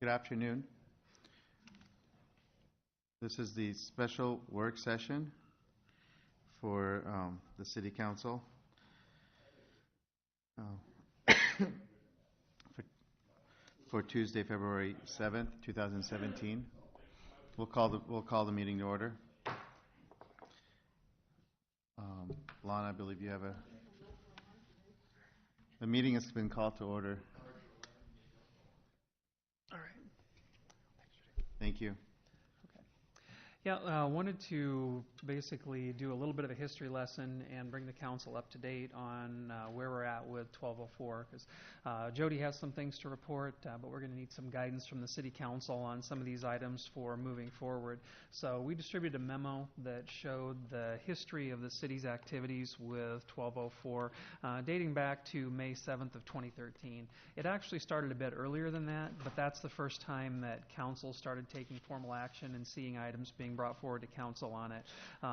Good afternoon. This is the special work session for the City Council for Tuesday, February 7th, 2017. We'll call the meeting to order. Lon, I believe you have the meeting has been called to order. All right. Thank you. Yeah, I wanted to basically do a little bit of a history lesson and bring the council up to date on where we're at with 1204, because Jody has some things to report, but we're going to need some guidance from the City Council on some of these items for moving forward. So we distributed a memo that showed the history of the city's activities with 1204, dating back to May 7th of 2013. It actually started a bit earlier than that, but that's the first time that council started taking formal action and seeing items being brought forward to council on it.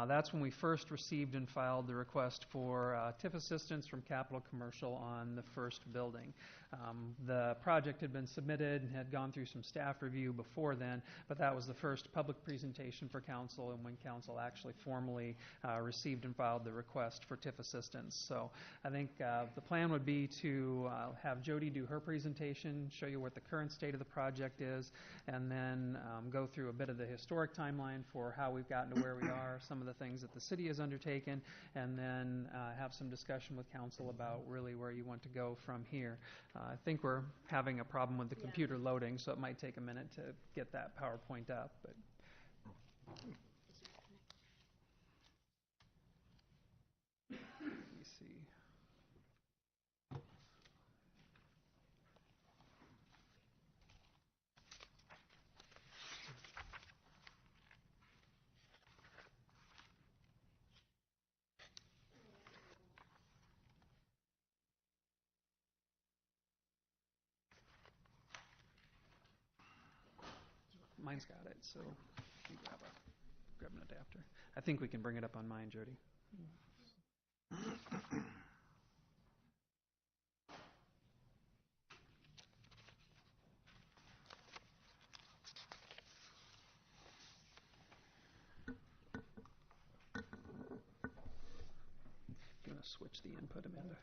That's when we first received and filed the request for TIF assistance from Capital Commercial on the first building. The project had been submitted and had gone through some staff review before then, but that was the first public presentation for council and when council actually formally received and filed the request for TIF assistance. So I think the plan would be to have Jody do her presentation, show you what the current state of the project is, and then go through a bit of the historic timeline for how we've gotten to where we are, some of the things that the city has undertaken, and then have some discussion with council about really where you want to go from here. I think we're having a problem with the computer loading, so it might take a minute to get that PowerPoint up. But let me see. Mine's got it, so you grab an adapter. I think we can bring it up on mine, Jody. I'm going to switch the input, Amanda.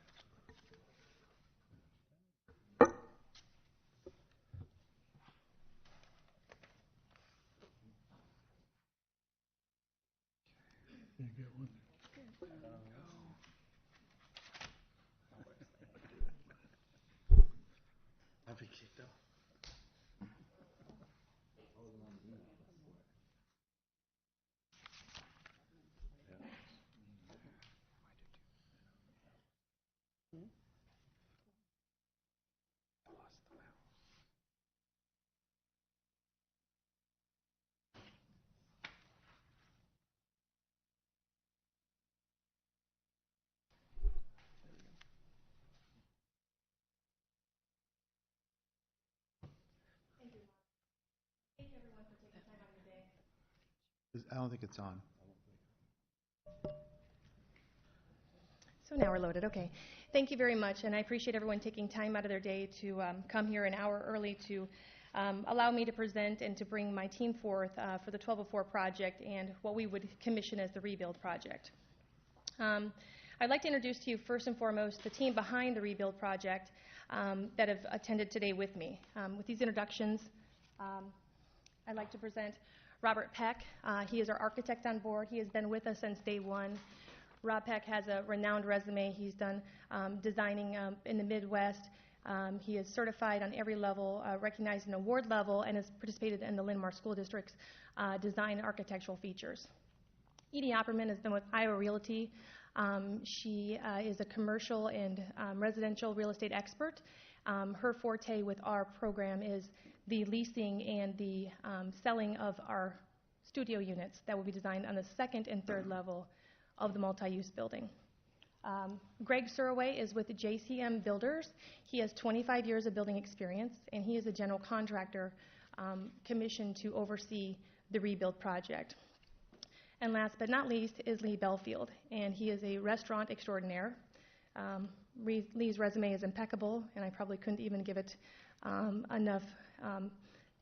You get one? I've been kicked off. I don't think it's on. So now we're loaded. Okay. Thank you very much, and I appreciate everyone taking time out of their day to come here an hour early to allow me to present and to bring my team forth for the 1204 project and what we would commission as the rebuild project. I'd like to introduce to you first and foremost the team behind the rebuild project that have attended today with me. With these introductions, I'd like to present Robert Peck. He is our architect on board. He has been with us since day one. Rob Peck has a renowned resume. He's done designing in the Midwest. He is certified on every level, recognized in award level, and has participated in the Linn-Mar School District's design and architectural features. Edie Opperman has been with Iowa Realty. She is a commercial and residential real estate expert. Her forte with our program is the leasing and the selling of our studio units that will be designed on the second and third level of the multi-use building. Greg Suraway is with JCM Builders. He has 25 years of building experience, and he is a general contractor commissioned to oversee the rebuild project. And last but not least is Lee Belfield, and he is a restaurant extraordinaire. Lee's resume is impeccable, and I probably couldn't even give it enough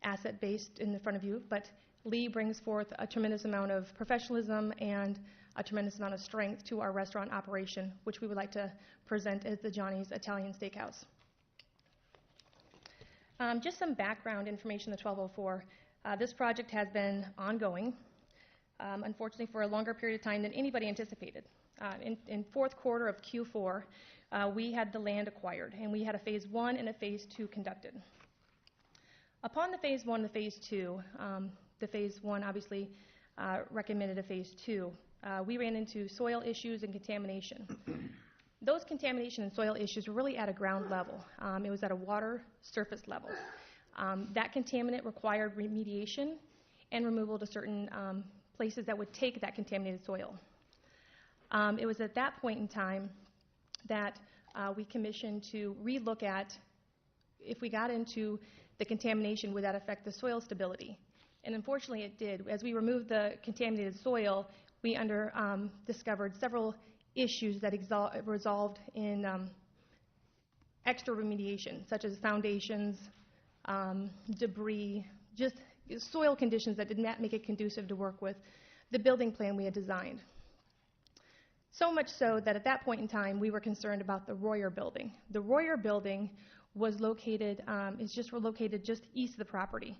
asset based in the front of you, but Lee brings forth a tremendous amount of professionalism and a tremendous amount of strength to our restaurant operation, which we would like to present as the Johnny's Italian Steakhouse. Just some background information on the 1204. This project has been ongoing, unfortunately, for a longer period of time than anybody anticipated. In fourth quarter of Q4, we had the land acquired, and we had a phase 1 and a phase 2 conducted. Upon the phase 1 and the phase 2, the phase 1 obviously recommended a phase 2. We ran into soil issues and contamination. Those contamination and soil issues were really at a ground level. It was at a water surface level. That contaminant required remediation and removal to certain places that would take that contaminated soil. It was at that point in time that we commissioned to relook at if we got into the contamination, would that affect the soil stability? And unfortunately it did. As we removed the contaminated soil, we discovered several issues that resolved in extra remediation, such as foundations, debris, just soil conditions that did not make it conducive to work with the building plan we had designed. So much so that at that point in time, we were concerned about the Royer building. The Royer building was located, located just east of the property.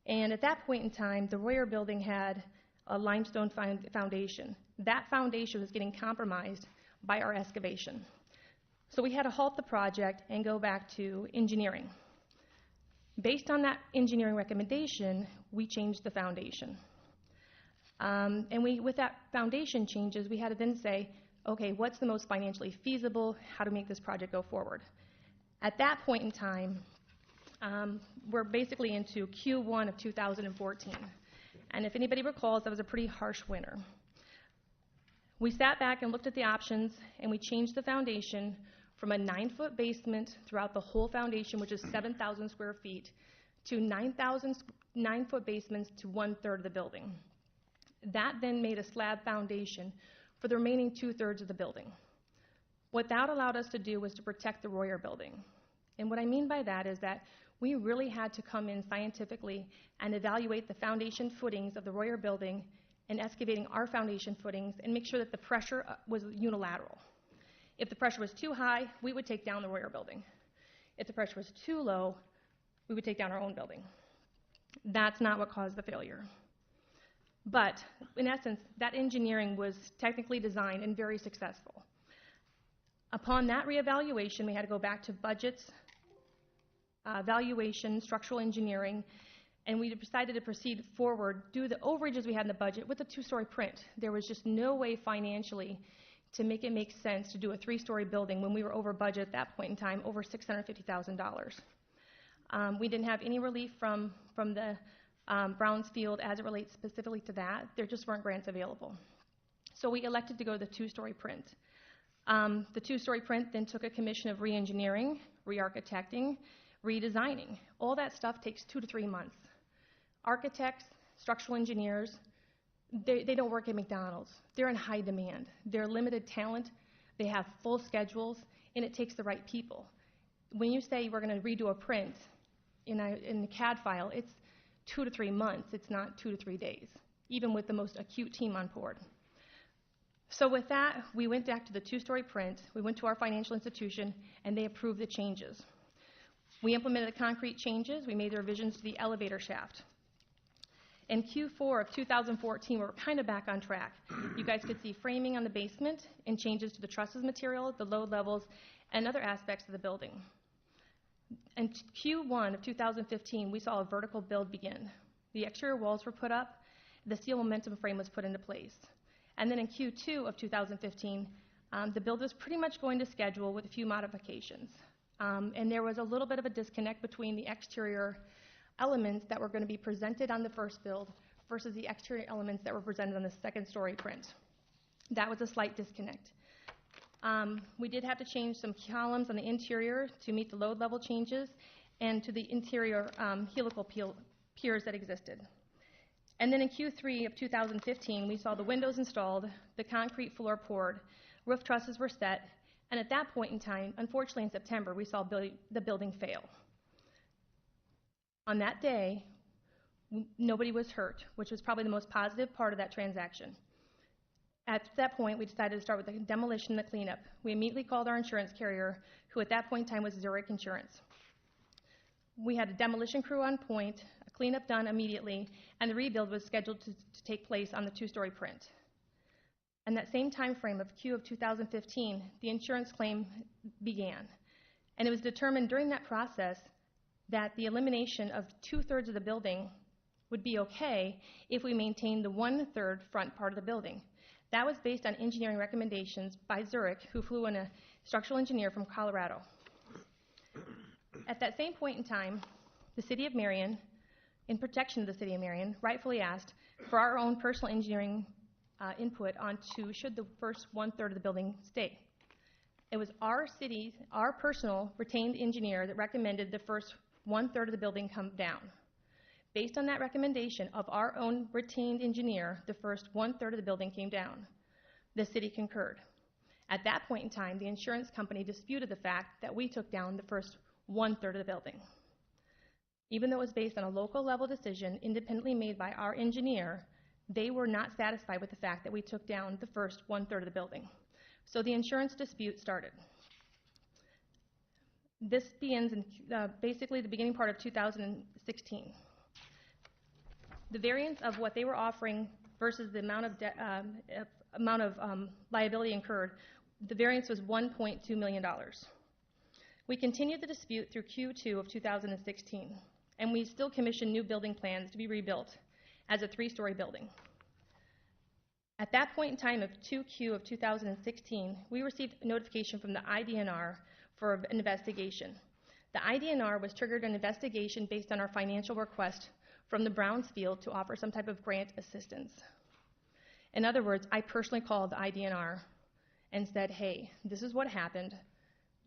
And at that point in time, the Royer building had a limestone foundation. That foundation was getting compromised by our excavation. So we had to halt the project and go back to engineering. Based on that engineering recommendation, we changed the foundation. With that foundation changes, we had to then say, okay, what's the most financially feasible? How to make this project go forward? At that point in time, we're basically into Q1 of 2014. And if anybody recalls, that was a pretty harsh winter. We sat back and looked at the options, and we changed the foundation from a 9-foot basement throughout the whole foundation, which is 7,000 square feet, to 9-foot basements to 1/3 of the building. That then made a slab foundation for the remaining 2/3 of the building. What that allowed us to do was to protect the Royer building. And what I mean by that is that we really had to come in scientifically and evaluate the foundation footings of the Royer building and excavating our foundation footings and make sure that the pressure was unilateral. If the pressure was too high, we would take down the Royer building. If the pressure was too low, we would take down our own building. That's not what caused the failure. But in essence, that engineering was technically designed and very successful. Upon that reevaluation, we had to go back to budgets, valuation, structural engineering, and we decided to proceed forward, do the overages we had in the budget with a 2-story print. There was just no way financially to make it make sense to do a 3-story building when we were over budget at that point in time, over $650,000. We didn't have any relief from the Browns Field as it relates specifically to that. There just weren't grants available. So we elected to go to the 2-story print. The 2-story print then took a commission of re-engineering, re-architecting, redesigning. All that stuff takes 2 to 3 months. Architects, structural engineers, they don't work at McDonald's. They're in high demand. They're limited talent. They have full schedules, and it takes the right people. When you say we're going to redo a print in the CAD file, it's 2 to 3 months. It's not 2 to 3 days, even with the most acute team on board. So with that, we went back to the 2-story print. We went to our financial institution, and they approved the changes. We implemented the concrete changes. We made the revisions to the elevator shaft. In Q4 of 2014, we were kind of back on track. You guys could see framing on the basement and changes to the trusses material, the load levels, and other aspects of the building. In Q1 of 2015, we saw a vertical build begin. The exterior walls were put up. The steel momentum frame was put into place. And then in Q2 of 2015, the build was pretty much going to schedule with a few modifications. And there was a little bit of a disconnect between the exterior elements that were going to be presented on the first build versus the exterior elements that were presented on the 2nd-story print. That was a slight disconnect. We did have to change some columns on the interior to meet the load level changes and to the interior helical piers that existed. And then in Q3 of 2015, we saw the windows installed, the concrete floor poured, roof trusses were set, and at that point in time, unfortunately in September, we saw the building fail. On that day, Nobody was hurt, which was probably the most positive part of that transaction. At that point, we decided to start with the demolition and the cleanup. We immediately called our insurance carrier, who at that point in time was Zurich Insurance. We had a demolition crew on point, a cleanup done immediately, and the rebuild was scheduled to take place on the two-story print. In that same time frame of Q of 2015, the insurance claim began. And it was determined during that process that the elimination of 2/3 of the building would be okay if we maintained the 1/3 front part of the building. That was based on engineering recommendations by Zurich, who flew in a structural engineer from Colorado. At that same point in time, the City of Marion, in protection of the City of Marion, rightfully asked for our own personal engineering input onto should the first 1/3 of the building stay. It was our city, our personal retained engineer that recommended the first 1/3 of the building come down. Based on that recommendation of our own retained engineer, the first 1/3 of the building came down. The city concurred. At that point in time, the insurance company disputed the fact that we took down the first 1/3 of the building. Even though it was based on a local level decision independently made by our engineer, they were not satisfied with the fact that we took down the first 1/3 of the building. So the insurance dispute started. This begins in basically the beginning part of 2016. The variance of what they were offering versus the amount of liability incurred, the variance was $1.2 million. We continued the dispute through Q2 of 2016, and we still commissioned new building plans to be rebuilt as a 3-story building. At that point in time of 2Q of 2016, we received notification from the IDNR for an investigation. The IDNR was triggered an investigation based on our financial request from the Brownsfield to offer some type of grant assistance. In other words, I personally called the IDNR and said, hey, this is what happened.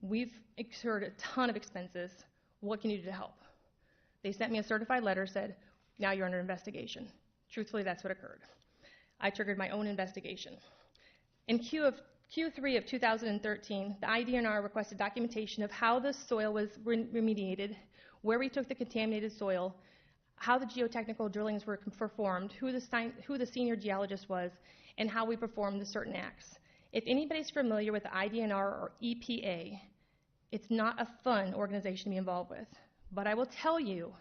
We've incurred a ton of expenses. What can you do to help? They sent me a certified letter, said, now you're under investigation. Truthfully, that's what occurred. I triggered my own investigation. In Q3 of 2013, the IDNR requested documentation of how the soil was remediated, where we took the contaminated soil, how the geotechnical drillings were performed, who the senior geologist was, and how we performed the certain acts. If anybody's familiar with the IDNR or EPA, it's not a fun organization to be involved with. But I will tell you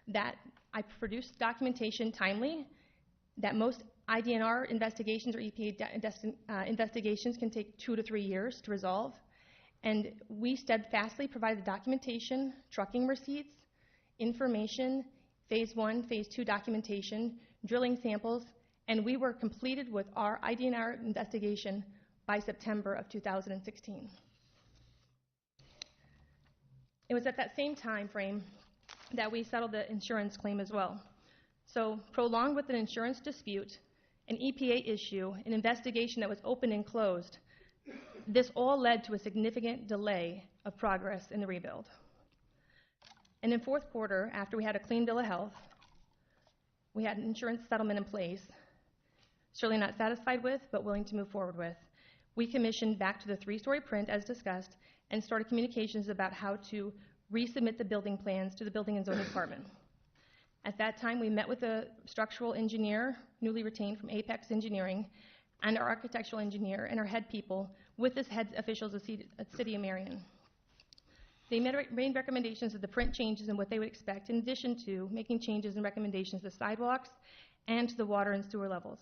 that I produced documentation timely, that most IDNR investigations or EPA investigations can take 2 to 3 years to resolve. And we steadfastly provided the documentation, trucking receipts, information, phase 1, phase 2 documentation, drilling samples, and we were completed with our IDNR investigation by September of 2016. It was at that same time frame that we settled the insurance claim as well. So prolonged with an insurance dispute, an EPA issue, an investigation that was open and closed, this all led to a significant delay of progress in the rebuild. And in fourth quarter, after we had a clean bill of health, we had an insurance settlement in place, surely not satisfied with, but willing to move forward with. We commissioned back to the 3-story print as discussed and started communications about how to resubmit the building plans to the Building and Zoning Department. At that time, we met with a structural engineer, newly retained from Apex Engineering, and our architectural engineer and our head people with the head officials of the City of Marion. They made recommendations of the print changes and what they would expect, in addition to making changes and recommendations to sidewalks and to the water and sewer levels.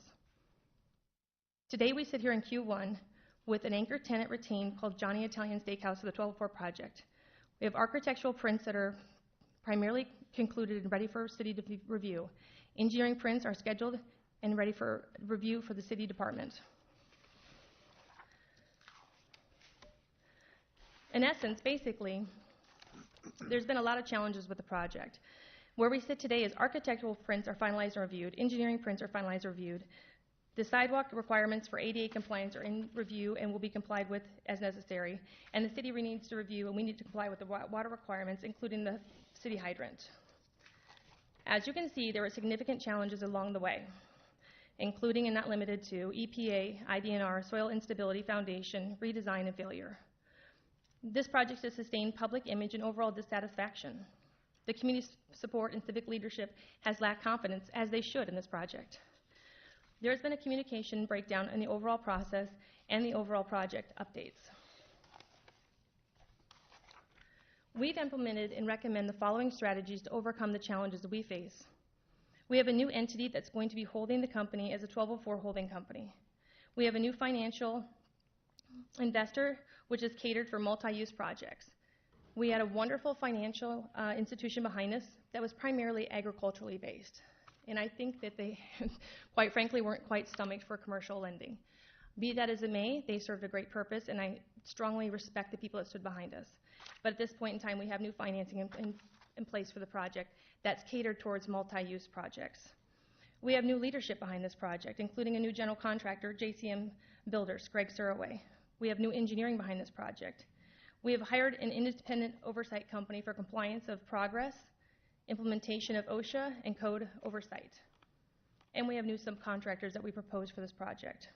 Today, we sit here in Q1 with an anchor tenant retained called Johnny Italian Steakhouse for the 1204 project. We have architectural prints that are primarily concluded and ready for city to review. Engineering prints are scheduled and ready for review for the city department. In essence, basically, there's been a lot of challenges with the project. Where we sit today is architectural prints are finalized and reviewed, engineering prints are finalized and reviewed. The sidewalk requirements for ADA compliance are in review and will be complied with as necessary. And the city needs to review, and we need to comply with the water requirements, including the city hydrant. As you can see, there were significant challenges along the way, including and not limited to EPA, IDNR, soil instability, foundation, redesign, and failure. This project has sustained public image and overall dissatisfaction. The community support and civic leadership has lacked confidence, as they should, in this project. There has been a communication breakdown in the overall process and the overall project updates. We've implemented and recommend the following strategies to overcome the challenges that we face. We have a new entity that's going to be holding the company as a 1204 holding company. We have a new financial investor, which is catered for multi-use projects. We had a wonderful financial institution behind us that was primarily agriculturally based. And I think that they, quite frankly, weren't quite stomached for commercial lending. Be that as it may, they served a great purpose, and I strongly respect the people that stood behind us. But at this point in time, we have new financing in place for the project that's catered towards multi-use projects. We have new leadership behind this project, including a new general contractor, JCM Builders, Greg Suraway. We have new engineering behind this project. We have hired an independent oversight company for compliance of progress, implementation of OSHA, and code oversight. And we have new subcontractors that we proposed for this project.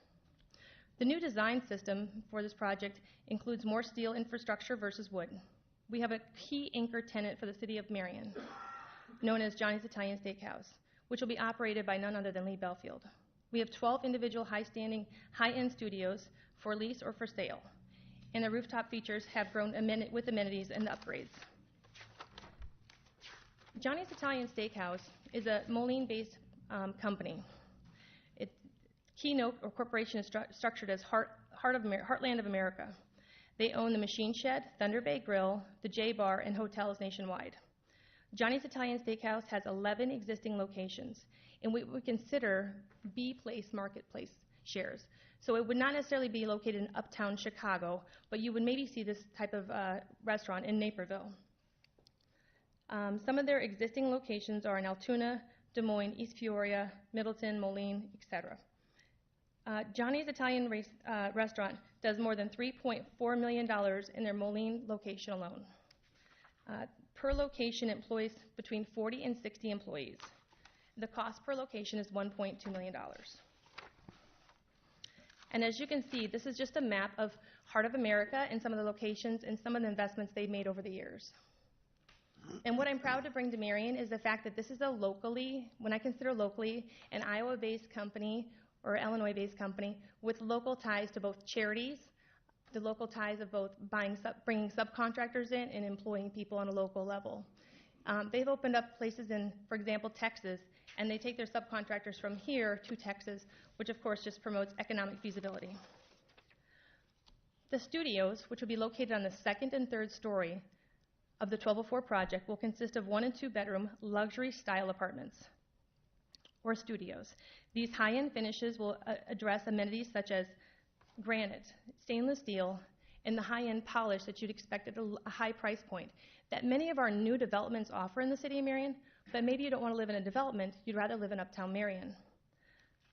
The new design system for this project includes more steel infrastructure versus wood. We have a key anchor tenant for the city of Marion, known as Johnny's Italian Steakhouse, which will be operated by none other than Lee Belfield. We have 12 individual high-standing, high-end studios for lease or for sale, and the rooftop features have grown with amenities and upgrades. Johnny's Italian Steakhouse is a Moline-based company. Keynote or corporation is structured as Heartland of America. They own the Machine Shed, Thunder Bay Grill, the J Bar, and hotels nationwide. Johnny's Italian Steakhouse has 11 existing locations in what we consider B-place marketplace shares. So it would not necessarily be located in uptown Chicago, but you would maybe see this type of restaurant in Naperville. Some of their existing locations are in Altoona, Des Moines, East Peoria, Middleton, Moline, etc. Johnny's Italian restaurant does more than $3.4 million in their Moline location alone. Per location employs between 40 and 60 employees. The cost per location is $1.2 million. And as you can see, this is just a map of Heart of America and some of the locations and some of the investments they've made over the years. And what I'm proud to bring to Marion is the fact that this is a locally, when I consider locally, an Iowa-based company or Illinois-based company with local ties to both charities, the local ties of both bringing subcontractors in and employing people on a local level. They've opened up places in, for example, Texas, and they take their subcontractors from here to Texas, which of course just promotes economic feasibility. The studios, which will be located on the second and third story of the 1204 project, will consist of 1 and 2 bedroom luxury style apartments or studios. These high-end finishes will address amenities such as granite, stainless steel, and the high-end polish that you'd expect at a high price point that many of our new developments offer in the city of Marion, but maybe you don't want to live in a development, you'd rather live in Uptown Marion.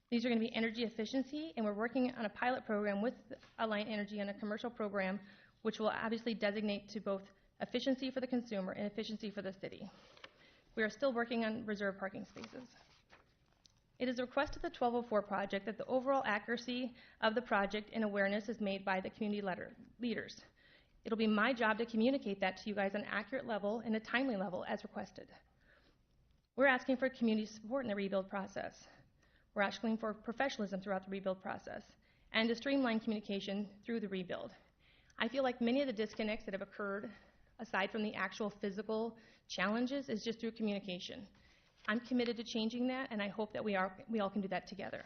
These are going to be energy efficiency, and we're working on a pilot program with Alliant Energy on a commercial program which will obviously designate to both efficiency for the consumer and efficiency for the city. We are still working on reserve parking spaces. It is a request of the 1204 project that the overall accuracy of the project and awareness is made by the community leaders. It'll be my job to communicate that to you guys on an accurate level and a timely level as requested. We're asking for community support in the rebuild process. We're asking for professionalism throughout the rebuild process and to streamline communication through the rebuild. I feel like many of the disconnects that have occurred, aside from the actual physical challenges, is just through communication. I'm committed to changing that, and I hope that we all can do that together.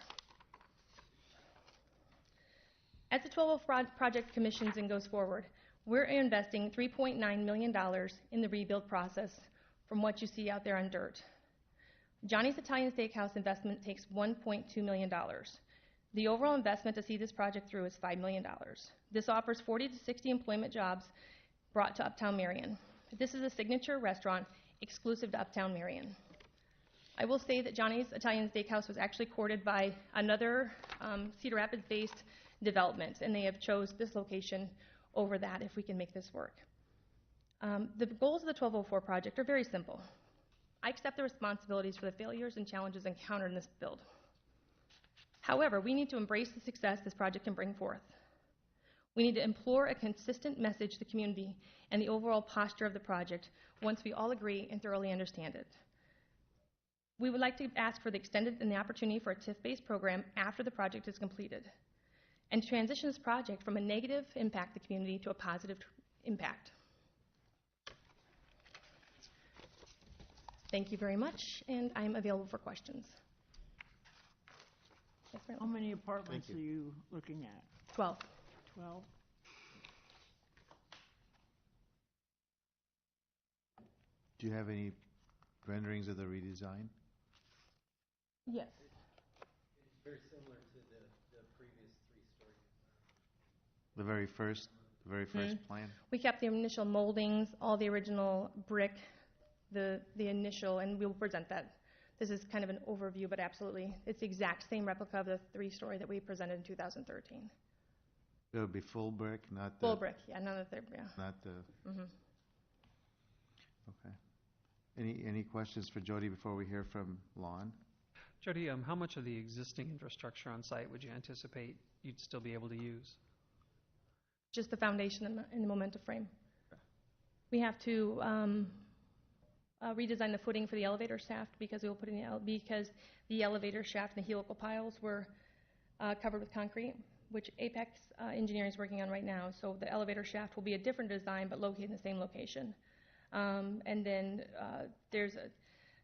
As the 1204 project commissions and goes forward, we're investing $3.9 million in the rebuild process from what you see out there on dirt. Johnny's Italian Steakhouse investment takes $1.2 million. The overall investment to see this project through is $5 million. This offers 40 to 60 employment jobs brought to Uptown Marion. This is a signature restaurant exclusive to Uptown Marion. I will say that Johnny's Italian Steakhouse was actually courted by another Cedar Rapids-based development, and they have chose this location over that if we can make this work. The goals of the 1204 project are very simple. I accept the responsibilities for the failures and challenges encountered in this build. However, we need to embrace the success this project can bring forth. We need to implore a consistent message to the community and the overall posture of the project once we all agree and thoroughly understand it. We would like to ask for the extended and the opportunity for a TIF-based program after the project is completed, and transition this project from a negative impact to the community to a positive impact. Thank you very much, and I'm available for questions. Yes, ma'am. How many apartments Thank are you looking at? 12. 12? Do you have any renderings of the redesign? Yes. It's very similar to the previous three-story. The very first plan? We kept the initial moldings, all the original brick, the initial, and we'll present that. This is kind of an overview, but absolutely, it's the exact same replica of the three-story that we presented in 2013. It would be full brick, not the... Full brick, yeah, none of the, yeah. Not the... Okay. Any questions for Jody before we hear from Lon? Jody, how much of the existing infrastructure on site would you anticipate you'd still be able to use? Just the foundation and the momentum frame. We have to redesign the footing for the elevator shaft because we will put in because the elevator shaft and the helical piles were covered with concrete, which Apex Engineering is working on right now. So the elevator shaft will be a different design, but located in the same location. And then there's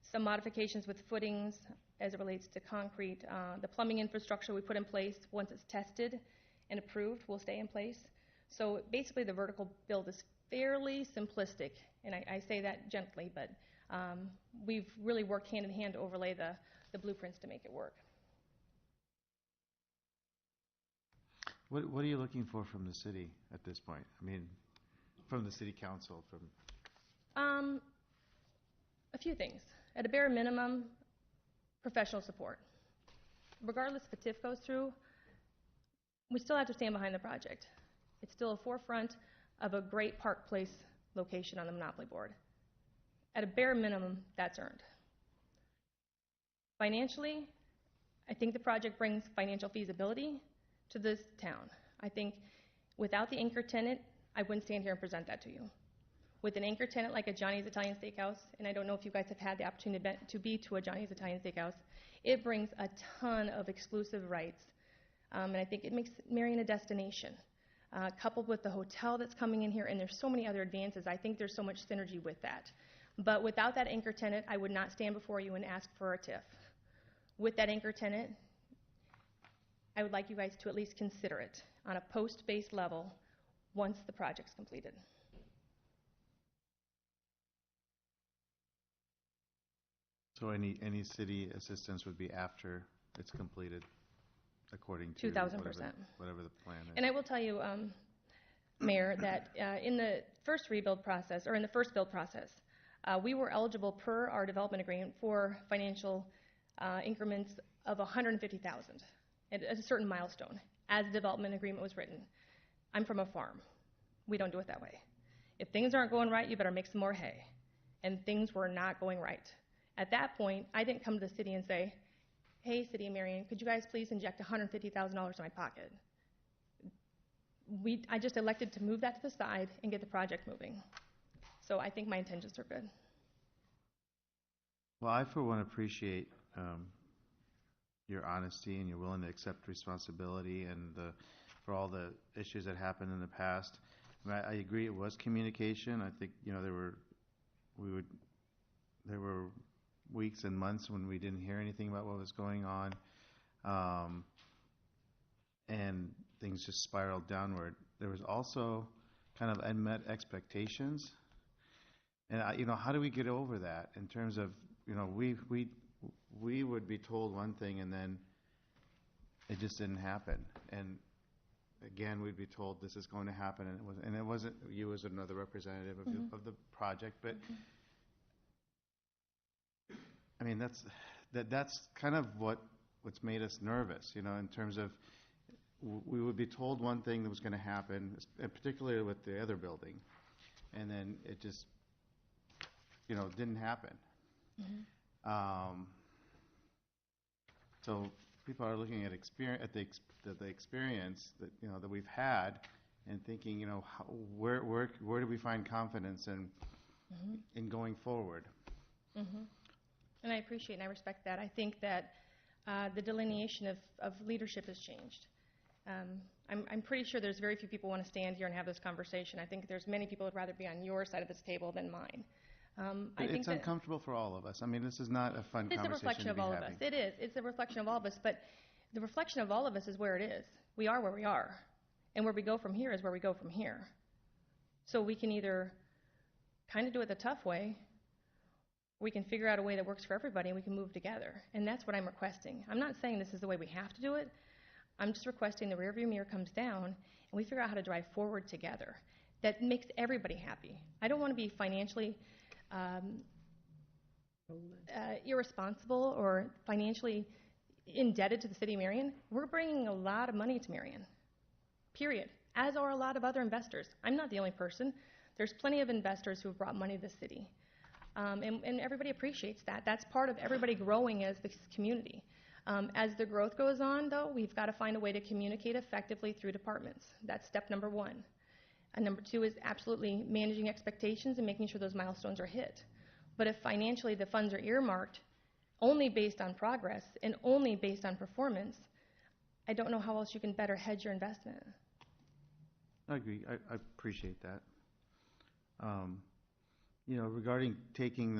some modifications with footings as it relates to concrete. The plumbing infrastructure we put in place, once it's tested and approved, will stay in place. So basically the vertical build is fairly simplistic, and I say that gently, but we've really worked hand in hand to overlay the blueprints to make it work. What are you looking for from the city at this point? I mean, from the city council, from... A few things. At a bare minimum, professional support. Regardless if a TIF goes through, we still have to stand behind the project. It's still a forefront of a great Park Place location on the Monopoly board. At a bare minimum, that's earned. Financially, I think the project brings financial feasibility to this town. I think without the anchor tenant, I wouldn't stand here and present that to you. With an anchor tenant like a Johnny's Italian Steakhouse, and I don't know if you guys have had the opportunity to be to a Johnny's Italian Steakhouse, it brings a ton of exclusive rights, and I think it makes Marion a destination. Coupled with the hotel that's coming in here, and there's so many other advances, I think there's so much synergy with that. But without that anchor tenant, I would not stand before you and ask for a TIF. With that anchor tenant, I would like you guys to at least consider it on a post-based level once the project's completed. So any city assistance would be after it's completed, according to 2,000%. whatever the plan is. And I will tell you, Mayor, that in the first rebuild process, or in the first build process, we were eligible per our development agreement for financial increments of $150,000 at a certain milestone, as the development agreement was written. I'm from a farm. We don't do it that way. If things aren't going right, you better make some more hay. And things were not going right. At that point, I didn't come to the city and say, hey, City of Marion, could you guys please inject $150,000 in my pocket? I just elected to move that to the side and get the project moving. So I think my intentions are good. Well, I, for one, appreciate your honesty and your willing to accept responsibility and for all the issues that happened in the past. I agree it was communication. I think, there were weeks and months when we didn't hear anything about what was going on, and things just spiraled downward. There was also kind of unmet expectations, and how do we get over that in terms of we would be told one thing and then it just didn't happen, and again we'd be told this is going to happen, and it wasn't you as another representative of the project, but. I mean, that's kind of what's made us nervous, in terms of we would be told one thing that was going to happen, particularly with the other building, and then it just, didn't happen. So people are looking at the experience that that we've had, and thinking, where do we find confidence in going forward? And I appreciate and I respect that. I think that the delineation of leadership has changed. I'm pretty sure there's very few people who want to stand here and have this conversation. I think there's many people who would rather be on your side of this table than mine. I think It's uncomfortable for all of us. I mean, this is not a fun it's a conversation reflection to of be all having. of us. It is. It's a reflection of all of us. But the reflection of all of us is where it is. We are where we are. And where we go from here is where we go from here. So we can either kind of do it the tough way, we can figure out a way that works for everybody, and we can move together. And that's what I'm requesting. I'm not saying this is the way we have to do it. I'm just requesting the rearview mirror comes down, and we figure out how to drive forward together. That makes everybody happy. I don't want to be financially irresponsible or financially indebted to the city of Marion. We're bringing a lot of money to Marion, period, as are a lot of other investors. I'm not the only person. There's plenty of investors who have brought money to the city. And everybody appreciates that. That's part of everybody growing as this community. As the growth goes on, though, we've got to find a way to communicate effectively through departments. That's step number one. And number two is absolutely managing expectations and making sure those milestones are hit. But if financially the funds are earmarked only based on progress and only based on performance, I don't know how else you can better hedge your investment. I agree. I appreciate that. Regarding taking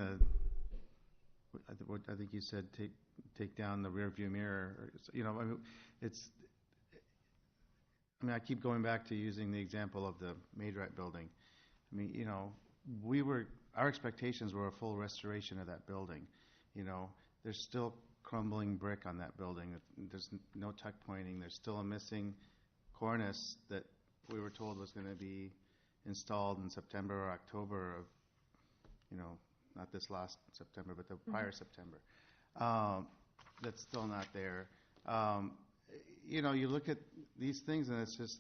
what I think you said, take down the rear view mirror. I keep going back to using the example of the Maidret building. Our expectations were a full restoration of that building. There's still crumbling brick on that building. There's no tuck pointing. There's still a missing cornice that we were told was going to be installed in September or October of, not this last September, but the prior September. That's still not there. You look at these things and it's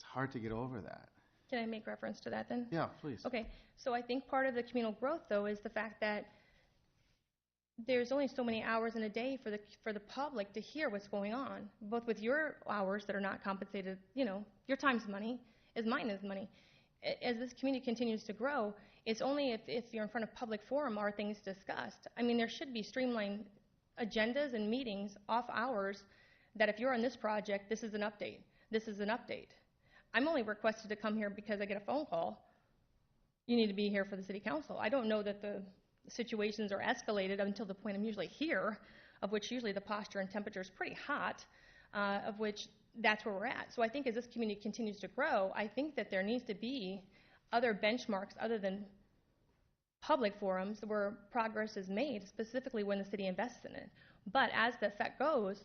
hard to get over that. Can I make reference to that then? Yeah, please. Okay, so I think part of the communal growth, though, is the fact that there's only so many hours in a day for the public to hear what's going on, both with your hours that are not compensated. Your time's money, as mine is money. As this community continues to grow, it's only if you're in front of public forum are things discussed. There should be streamlined agendas and meetings off hours that if you're on this project, this is an update. This is an update. I'm only requested to come here because I get a phone call. You need to be here for the city council. I don't know that the situations are escalated until the point I'm usually here, of which usually the posture and temperature is pretty hot, of which that's where we're at. So I think as this community continues to grow, I think that there needs to be other benchmarks other than public forums where progress is made, specifically when the city invests in it. But as the effect goes,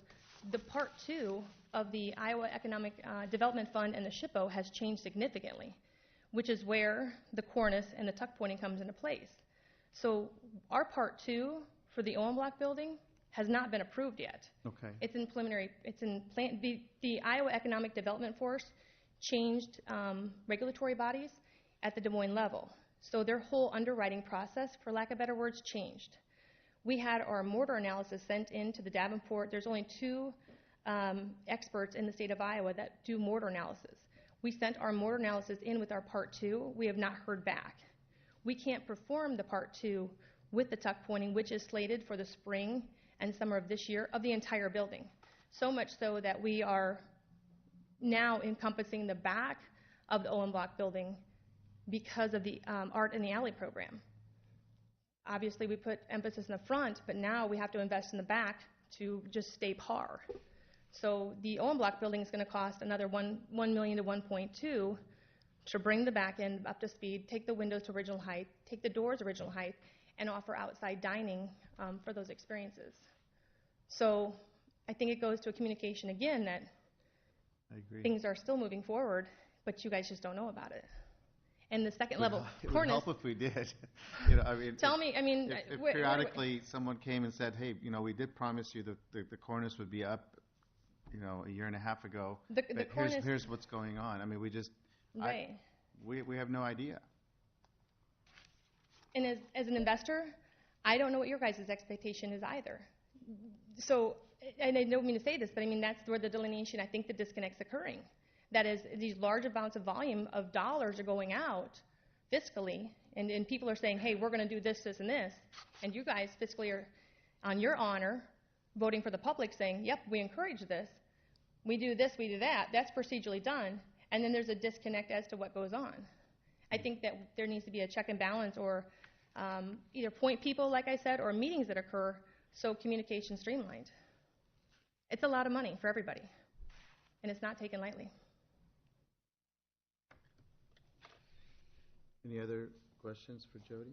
the part two of the Iowa Economic Development Fund and the SHPO has changed significantly, which is where the cornice and the tuck pointing comes into place. So our part two for the Owen Block building has not been approved yet. Okay. It's in preliminary, the Iowa Economic Development Force changed regulatory bodies at the Des Moines level. So their whole underwriting process, for lack of better words, changed. We had our mortar analysis sent into the Davenport. There's only two experts in the state of Iowa that do mortar analysis. We sent our mortar analysis in with our part two. We have not heard back. We can't perform the part two with the tuck pointing, which is slated for the spring and summer of this year of the entire building. So much so that we are now encompassing the back of the Owen Block building because of the Art in the Alley program. Obviously, we put emphasis in the front, but now we have to invest in the back to just stay par. So the Owen Block building is going to cost another $1 million to 1.2 to bring the back end up to speed, take the windows to original height, take the doors original height, and offer outside dining for those experiences. So I think it goes to a communication again that I agree. things are still moving forward, but you guys just don't know about it. And the second level It would cornice. help if we did. Tell me, If periodically someone came and said, hey, we did promise you that the cornice would be up, a year and a half ago. The but cornice, here's what's going on. We just, right. we have no idea. And as an investor, I don't know what your guys' expectation is either. So, and I don't mean to say this, but that's where the delineation, I think the disconnect's occurring. that is, these large amounts of volume of dollars are going out fiscally, and people are saying, hey, we're going to do this, this, and this, and you guys fiscally are on your honor voting for the public saying, yep, we encourage this, we do this, we do that, that's procedurally done, and then there's a disconnect as to what goes on. I think that there needs to be a check and balance, or either point people, like I said, or meetings that occur so communication streamlined. It's a lot of money for everybody, and it's not taken lightly. Any other questions for Jody?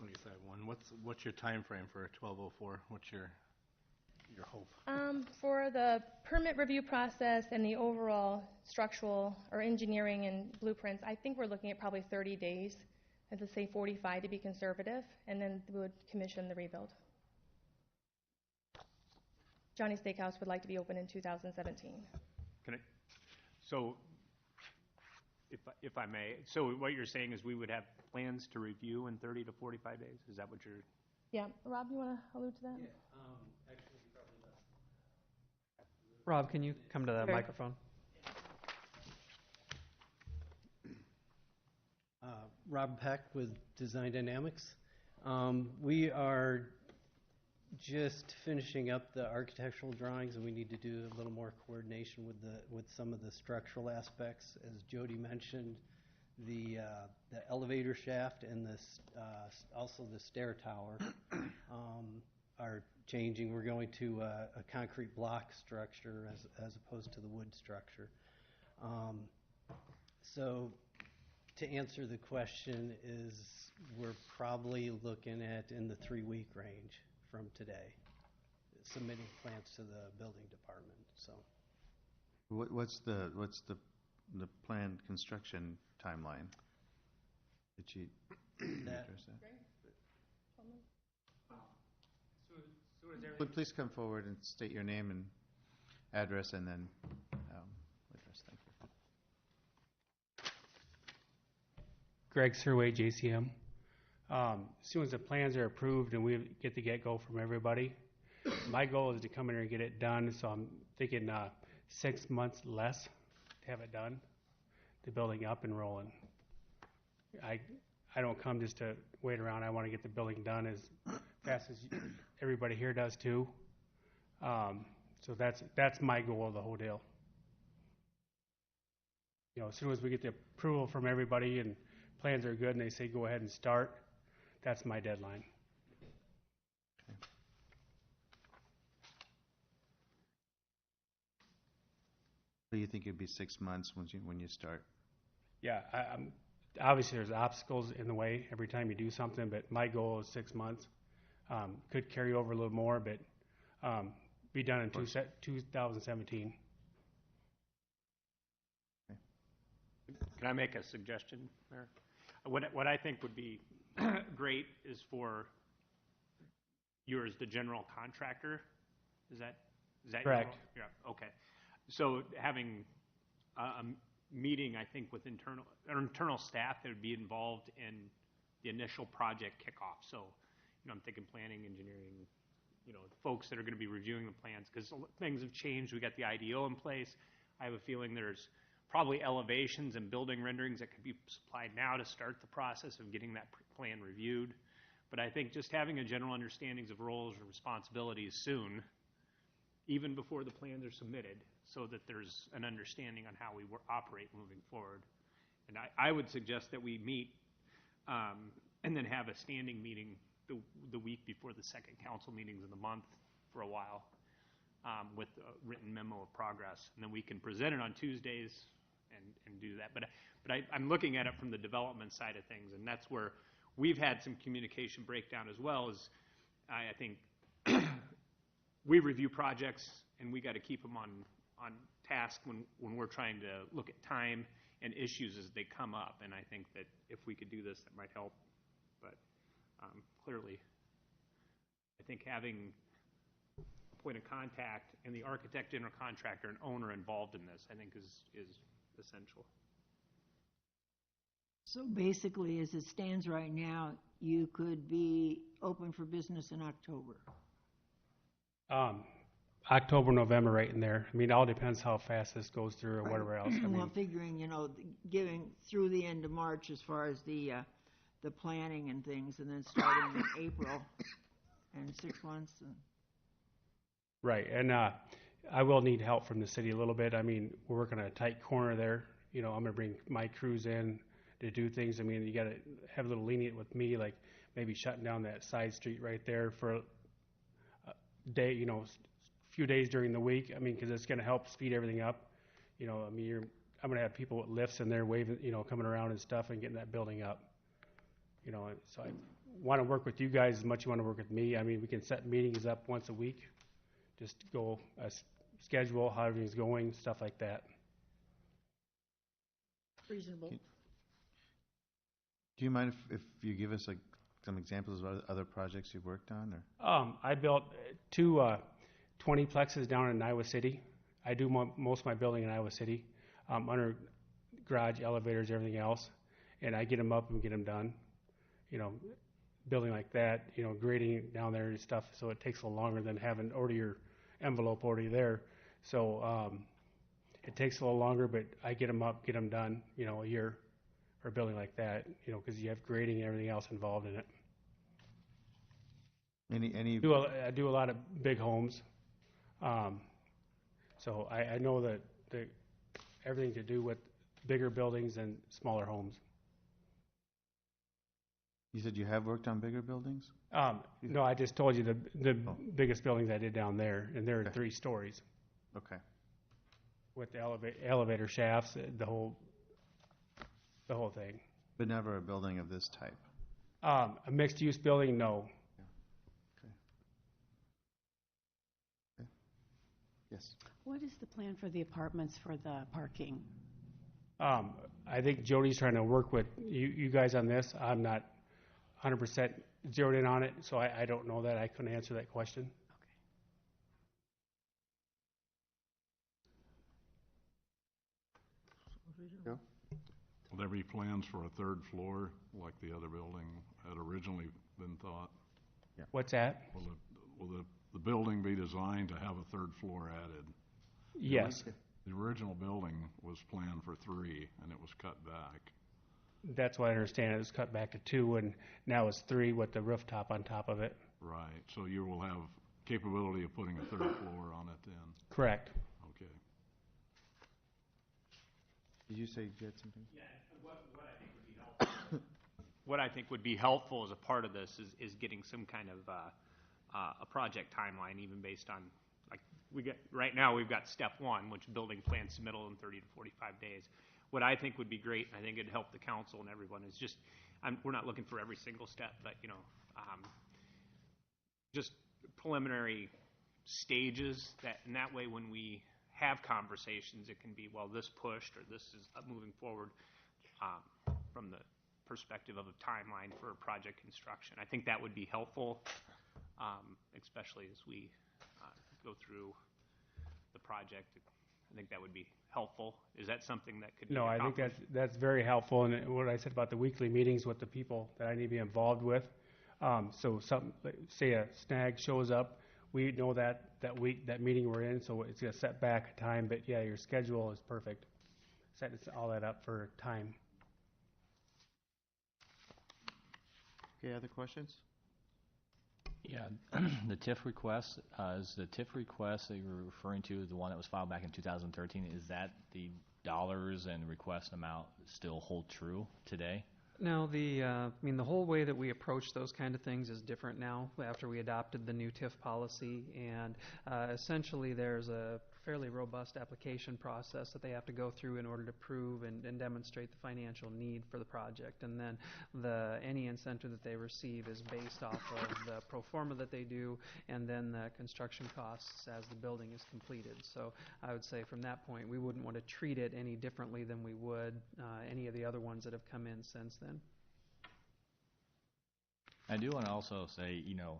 Let me say one. What's your time frame for a 1204? What's your hope? For the permit review process and the overall structural or engineering and blueprints, I think we're looking at probably 30 days, and let's say 45 to be conservative, and then we would commission the rebuild. Johnny Steakhouse would like to be open in 2017. Can I, so, if I may, so what you're saying is we would have plans to review in 30 to 45 days? Is that what you're? Yeah, Rob, you want to allude to that? Yeah, actually, probably less. Rob, can you come to the Sure. microphone? Rob Peck with Design Dynamics. We are just finishing up the architectural drawings, and we need to do a little more coordination with some of the structural aspects. As Jody mentioned, the elevator shaft and also the stair tower are changing. We're going to a concrete block structure as opposed to the wood structure. So to answer the question is we're probably looking at in the 3-week range from today, submitting plans to the building department. So What's the planned construction timeline? Did you address that? Please come forward and state your name and address, and then address. Thank you. Greg Surway, JCM. As soon as the plans are approved and we get the get-go from everybody, my goal is to come in here and get it done, so I'm thinking 6 months less to have it done, the building up and rolling. I don't come just to wait around. I want to get the building done as fast as everybody here does too. So that's my goal of the whole deal. You know, as soon as we get the approval from everybody and plans are good and they say go ahead and start, that's my deadline. Okay. So you think it'd be 6 months when you start? Yeah, obviously there's obstacles in the way every time you do something, but my goal is 6 months. Could carry over a little more, but be done in 2017. Can I make a suggestion, Mayor? What I think would be great is for you as the general contractor. Is that Correct. Yeah. Okay. So having a meeting, I think, with internal staff that would be involved in the initial project kickoff. So, I'm thinking planning, engineering, folks that are going to be reviewing the plans, because things have changed. We got the IDO in place. I have a feeling there's probably elevations and building renderings that could be supplied now to start the process of getting that plan reviewed. But I think just having a general understandings of roles and responsibilities soon, even before the plans are submitted, so that there's an understanding on how we operate moving forward. And I would suggest that we meet and then have a standing meeting the week before the second council meetings of the month for a while with a written memo of progress. And then we can present it on Tuesdays and do that. But I'm looking at it from the development side of things, and that's where we've had some communication breakdown as well. As I think we review projects, and we got to keep them on task when we're trying to look at time and issues as they come up. And I think that if we could do this, that might help. But clearly, I think having a point of contact and the architect, general contractor, and owner involved in this, I think is essential. So basically, as it stands right now, you could be open for business in October. October, November, right in there. I mean, it all depends how fast this goes through or Right. whatever else. I Well, mean, figuring, giving through the end of March as far as the planning and things, and then starting in April and 6 months. right. And I will need help from the city a little bit. I mean, we're working on a tight corner there. I'm going to bring my crews in to do things. I mean, you got to have a little lenient with me, like maybe shutting down that side street right there for a day, few days during the week. I mean, because it's going to help speed everything up. I mean, I'm going to have people with lifts in there waving, coming around and stuff and getting that building up. And so I want to work with you guys as much as you want to work with me. I mean, we can set meetings up once a week, just go schedule how everything's going, stuff like that. Reasonable. Do you mind if you give us some examples of other projects you've worked on? Or I built two 20 plexes down in Iowa City. I do most of my building in Iowa City, under garage, elevators, everything else, and I get them up and get them done. Building like that, grading down there and stuff, so it takes a little longer than having order your envelope already there. So it takes a little longer, but I get them up, get them done, a year for a building like that, because you have grading and everything else involved in it. any I do a lot of big homes, so I know that everything to do with bigger buildings and smaller homes. You said you have worked on bigger buildings? No, I just told you the Oh. biggest buildings I did down there, and they're Okay. 3 stories Okay. with the elevator shafts, the whole thing. But never a building of this type. A mixed-use building, no. Yes. What is the plan for the apartments for the parking? I think Jody's trying to work with you guys on this. I'm not 100% zeroed in on it, so I don't know that. I couldn't answer that question. Joe? Will there be plans for a third floor like the other building had originally been thought? What's that? Will the building be designed to have a third floor added? Yes, The original building was planned for 3 and it was cut back. that's what I understand. It was cut back to 2, and now it's 3 with the rooftop on top of it. Right, so you will have capability of putting a third floor on it then? Correct. Okay. Did you say you had something? Yeah, what I think would be helpful as a part of this is getting some kind of a project timeline, even based on, like, right now we've got step 1, which building plan submittal in 30 to 45 days. What I think would be great, and I think it'd help the council and everyone, is just, we're not looking for every single step, but, just preliminary stages, and that way when we have conversations, it can be, well, this pushed, or this is moving forward, from the perspective of a timeline for project construction. I think that would be helpful, especially as we go through the project. I think that would be helpful. Is that something that could be No, I think that's very helpful, and what I said about the weekly meetings with the people that I need to be involved with. So say a snag shows up, we know that week, that meeting we're in, so it's going to set back a time, but yeah, your schedule is perfect. Set all that up for time. Okay, other questions? Yeah, the TIF request, is the TIF request that you're referring to the one that was filed back in 2013, is that the dollars and request amount still hold true today? No, the whole way that we approach those kind of things is different now after we adopted the new TIF policy, and essentially there's a fairly robust application process that they have to go through in order to prove and demonstrate the financial need for the project, and then any incentive that they receive is based off of the pro forma that they do, and then the construction costs as the building is completed. So I would say from that point, we wouldn't want to treat it any differently than we would any of the other ones that have come in since then. I do want to also say, the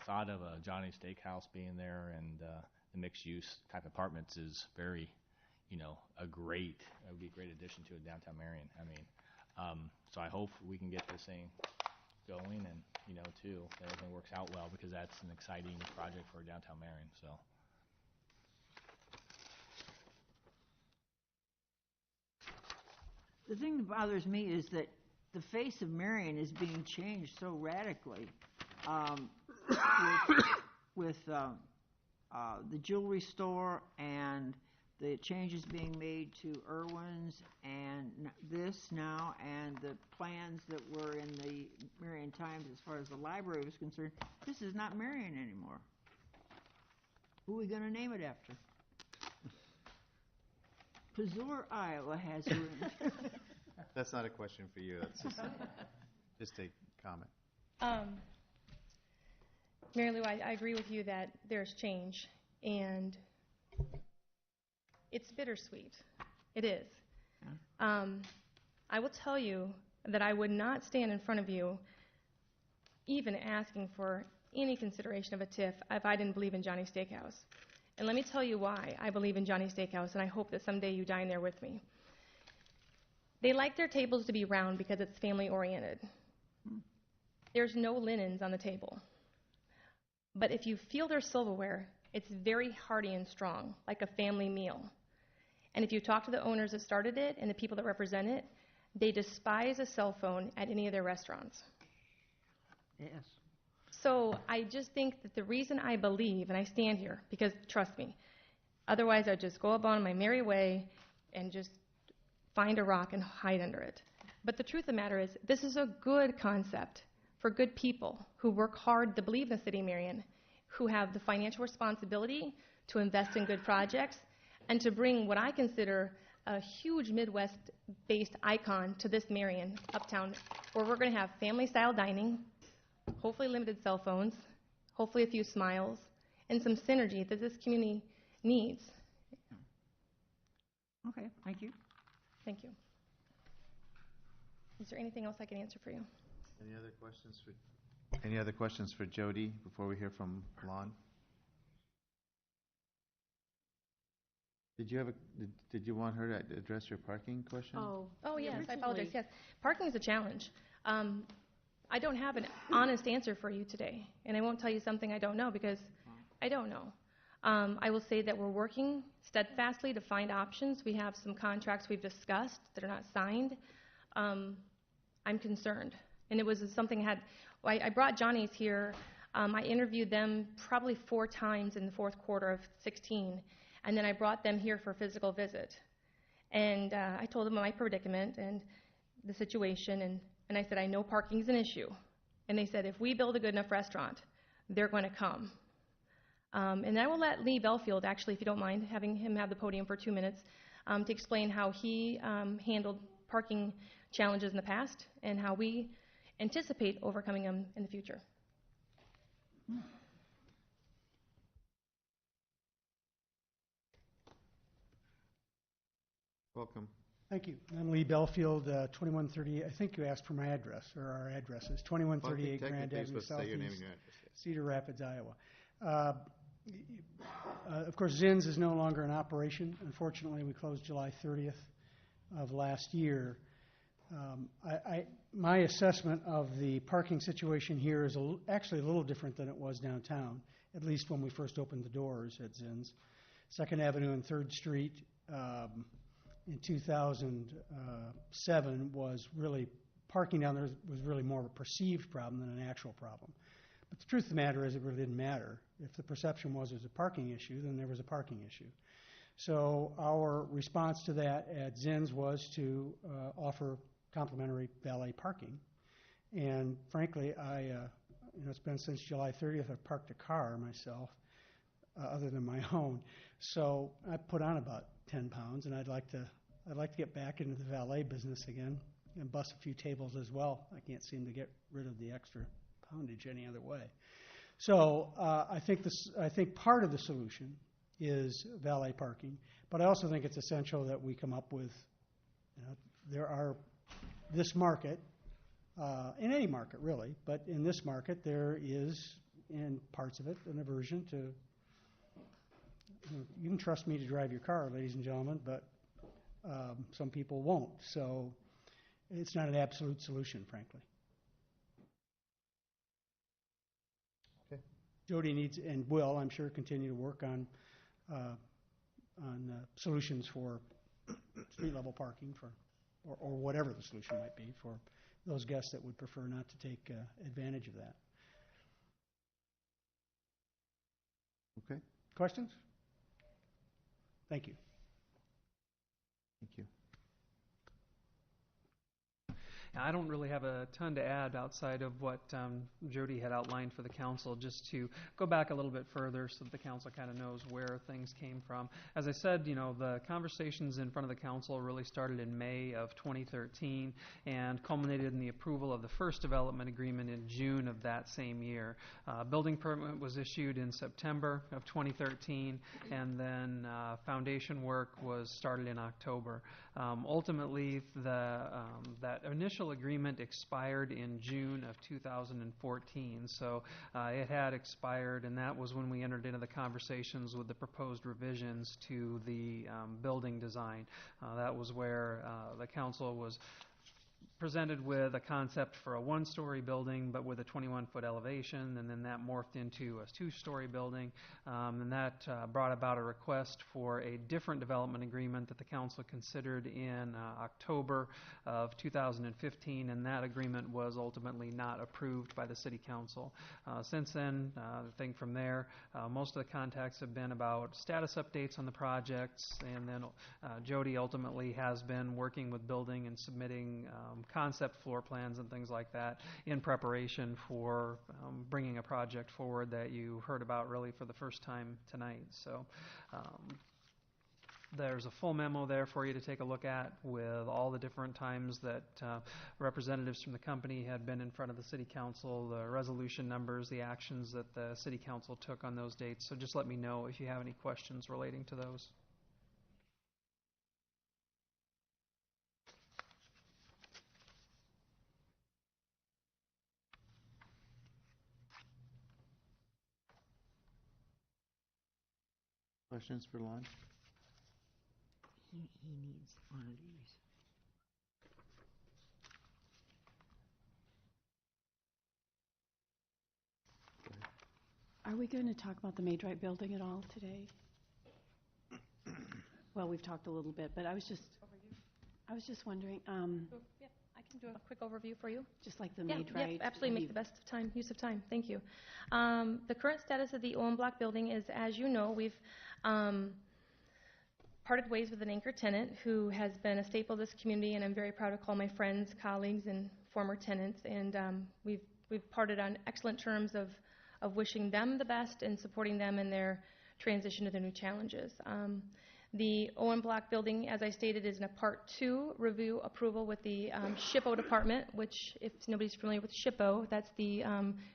thought of a Johnny Steakhouse being there and the mixed-use type apartments is very, it would be a great addition to a downtown Marion. I mean, so I hope we can get this thing going and, too, if everything works out well, because that's an exciting project for downtown Marion, so. The thing that bothers me is that the face of Marion is being changed so radically with the jewelry store and the changes being made to Irwin's and this now and the plans that were in the Marion Times as far as the library was concerned. This is not Marion anymore. Who are we going to name it after? Pazur, Iowa has her. That's not a question for you. That's just a comment. Mary Lou, I agree with you that there's change, and it's bittersweet. It is. Yeah. I will tell you that I would not stand in front of you even asking for any consideration of a TIF if I didn't believe in Johnny's Steakhouse. And let me tell you why I believe in Johnny's Steakhouse, and I hope that someday you dine there with me. They like their tables to be round because it's family-oriented. There's no linens on the table. But if you feel their silverware, it's very hearty and strong, like a family meal. And if you talk to the owners that started it and the people that represent it, they despise a cell phone at any of their restaurants. Yes. So I just think that the reason I believe, and I stand here, because trust me, otherwise I'd just go about on my merry way and just find a rock and hide under it. But the truth of the matter is, this is a good concept for good people who work hard to believe in the city of Marion, who have the financial responsibility to invest in good projects, and to bring what I consider a huge Midwest-based icon to this Marion, uptown, where we're going to have family-style dining, hopefully limited cell phones, hopefully a few smiles, and some synergy that this community needs. Okay, thank you. Thank you. Is there anything else I can answer for you? Any other questions for Jody before we hear from Lon? Did you want her to address your parking question? Oh yes, I apologize. Yes, parking is a challenge. I don't have an honest answer for you today, and I won't tell you something I don't know because I don't know. I will say that we're working steadfastly to find options. We have some contracts we've discussed that are not signed. I'm concerned, and it was something I brought Johnny's here. I interviewed them probably 4 times in the fourth quarter of 16, and then I brought them here for a physical visit. And I told them my predicament and the situation, and I said, I know parking's an issue. And they said, if we build a good enough restaurant, they're going to come. And I will let Lee Belfield, actually, if you don't mind, having him have the podium for 2 minutes, to explain how he handled parking challenges in the past and how we anticipate overcoming them in the future. Welcome. Thank you. I'm Lee Belfield, 2130. I think you asked for my address, or our addresses. 2138 Grand Avenue Southeast, Cedar Rapids, Iowa. Of course, Zinn's is no longer in operation. Unfortunately, we closed July 30th of last year. My assessment of the parking situation here is actually a little different than it was downtown, at least when we first opened the doors at Zinn's. 2nd Avenue and 3rd Street in 2007 was really, parking down there was really more of a perceived problem than an actual problem. But the truth of the matter is it really didn't matter. If the perception was a parking issue, then there was a parking issue. So our response to that at Zinn's was to offer complimentary valet parking. And frankly, it's been since July 30th I've parked a car myself, other than my own. So I put on about 10 pounds, and I'd like to get back into the valet business again and bust a few tables as well. I can't seem to get rid of the extra poundage any other way. So I think part of the solution is valet parking, but I also think it's essential that we come up with, this market, in any market really, but in this market there is, in parts of it, an aversion to, you can trust me to drive your car, ladies and gentlemen, but some people won't. So it's not an absolute solution, frankly. Jody needs, and will, I'm sure, continue to work on solutions for street-level parking or whatever the solution might be for those guests that would prefer not to take advantage of that. Okay, Questions? Thank you. thank you. I don't really have a ton to add outside of what Jody had outlined for the council, just to go back a little bit further so that the council kind of knows where things came from. As I said, the conversations in front of the council really started in May of 2013 and culminated in the approval of the first development agreement in June of that same year. Building permit was issued in September of 2013, and then foundation work was started in October. Ultimately, that initial agreement expired in June of 2014, so it had expired, and that was when we entered into the conversations with the proposed revisions to the building design. That was where the council was presented with a concept for a one-story building, but with a 21-foot elevation, and then that morphed into a two-story building, and that brought about a request for a different development agreement that the council considered in October of 2015, and that agreement was ultimately not approved by the City Council. Since then, the thing from there, most of the contacts have been about status updates on the projects, and then Jody ultimately has been working with building and submitting concept floor plans and things like that in preparation for bringing a project forward that you heard about really for the first time tonight. So there's a full memo there for you to take a look at with all the different times that representatives from the company had been in front of the City Council, the resolution numbers, the actions that the City Council took on those dates. So just let me know if you have any questions relating to those. Questions for Lon? He needs one of these. Are we going to talk about the Maidrite building at all today? Well, we've talked a little bit, but I was just wondering, Yep, I can do a quick overview for you. just like the Yeah, Maidrite. yep, absolutely. Make the best of time, use of time. Thank you. The current status of the Owen Block building is, as you know, we've parted ways with an anchor tenant who has been a staple of this community, and I'm very proud to call my friends, colleagues, and former tenants. And we've parted on excellent terms of wishing them the best and supporting them in their transition to their new challenges. The Owen Block building, as I stated, is in a Part 2 review approval with the SHPO department, which, if nobody's familiar with SHPO, that's the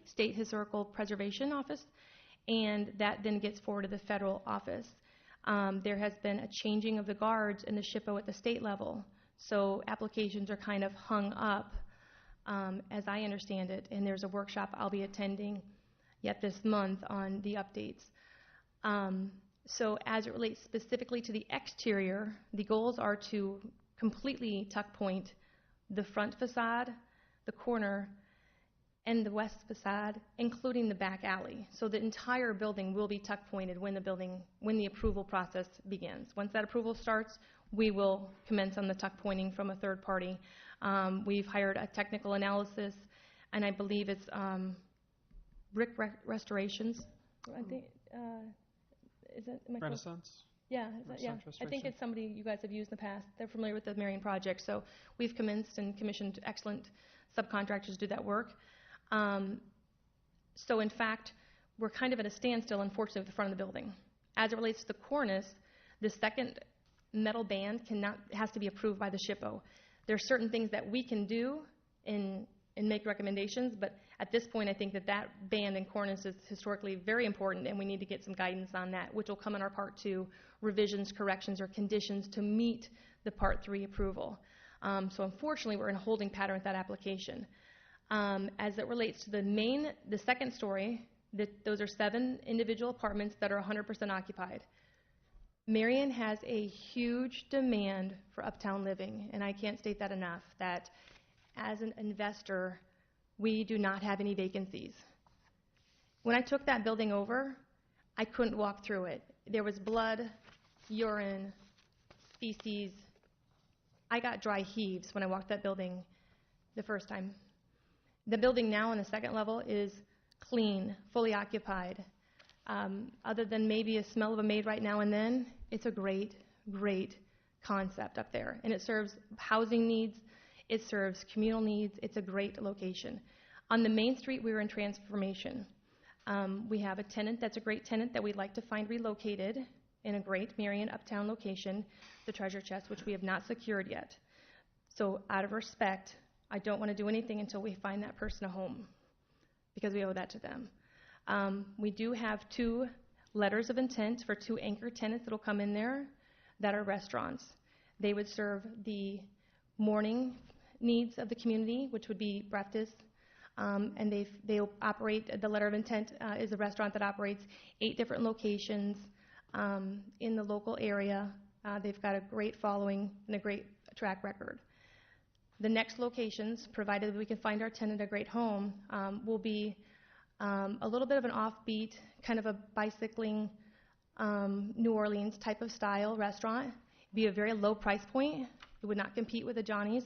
State Historical Preservation Office, and that then gets forwarded to the federal office. There has been a changing of the guards in the SHPO at the state level, so applications are kind of hung up, as I understand it, and there's a workshop I'll be attending yet this month on the updates. So as it relates specifically to the exterior, the goals are to completely tuck point the front facade, the corner, and the west facade, including the back alley. So the entire building will be tuck pointed when the approval process begins. Once that approval starts, we will commence on the tuck pointing from a third party. We've hired a technical analysis, and I believe it's Brick Restorations. I think, is that, am I close? Renaissance? Yeah, is that, yeah. Renaissance I think Restoration. it's somebody you guys have used in the past. They're familiar with the Marion project, so we've commenced and commissioned excellent subcontractors to do that work. So in fact, we're kind of at a standstill, unfortunately, at the front of the building. As it relates to the cornice, the second metal band has to be approved by the SHPO. There are certain things that we can do and make recommendations, but at this point, I think that band and cornice is historically very important, and we need to get some guidance on that, which will come in our Part 2 revisions, corrections, or conditions to meet the Part 3 approval. So unfortunately, we're in a holding pattern with that application. As it relates to the second story, those are 7 individual apartments that are 100% occupied. Marion has a huge demand for uptown living, and I can't state that enough, that as an investor, we do not have any vacancies. When I took that building over, I couldn't walk through it. There was blood, urine, feces. I got dry heaves when I walked that building the first time. The building now on the second level is clean, fully occupied. Other than maybe a smell of a maid right now and then, it's a great, great concept up there. And it serves housing needs, it serves communal needs, it's a great location. On the main street, we were in transformation. We have a tenant that's a great tenant that we'd like to find relocated in a great Marion uptown location, the Treasure Chest, which we have not secured yet. So out of respect, I don't want to do anything until we find that person a home, because we owe that to them. We do have 2 letters of intent for 2 anchor tenants that will come in there that are restaurants. They would serve the morning needs of the community, which would be breakfast, and they operate, the letter of intent is a restaurant that operates 8 different locations in the local area. They've got a great following and a great track record. The next locations, provided we can find our tenant a great home, will be a little bit of an offbeat, kind of a bicycling, New Orleans type of style restaurant. It'd be a very low price point. It would not compete with the Johnny's.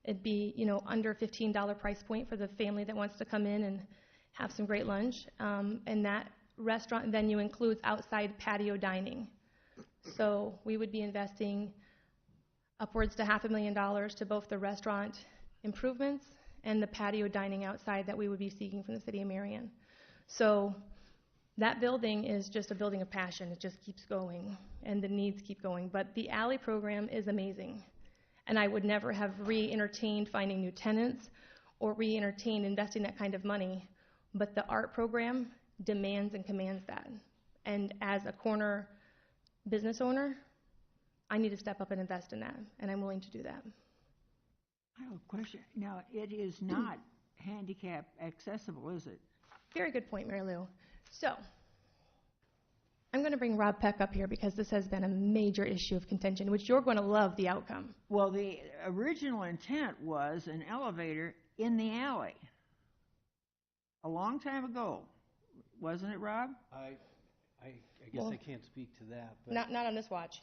It'd be, under $15 price point for the family that wants to come in and have some great lunch. And that restaurant venue includes outside patio dining. So we would be investing upwards to $500,000 to both the restaurant improvements and the patio dining outside that we would be seeking from the city of Marion. So that building is just a building of passion. It just keeps going, and the needs keep going. But the alley program is amazing, and I would never have re-entertained finding new tenants or re-entertained investing that kind of money. But the art program demands and commands that. And as a corner business owner, I need to step up and invest in that, and I'm willing to do that. I have a question. Now, it is not handicap accessible, is it? Very good point, Mary Lou. So, I'm going to bring Rob Peck up here because this has been a major issue of contention, which you're going to love the outcome. Well, the original intent was an elevator in the alley a long time ago. Wasn't it, Rob? I guess I can't speak to that. But Not on this watch.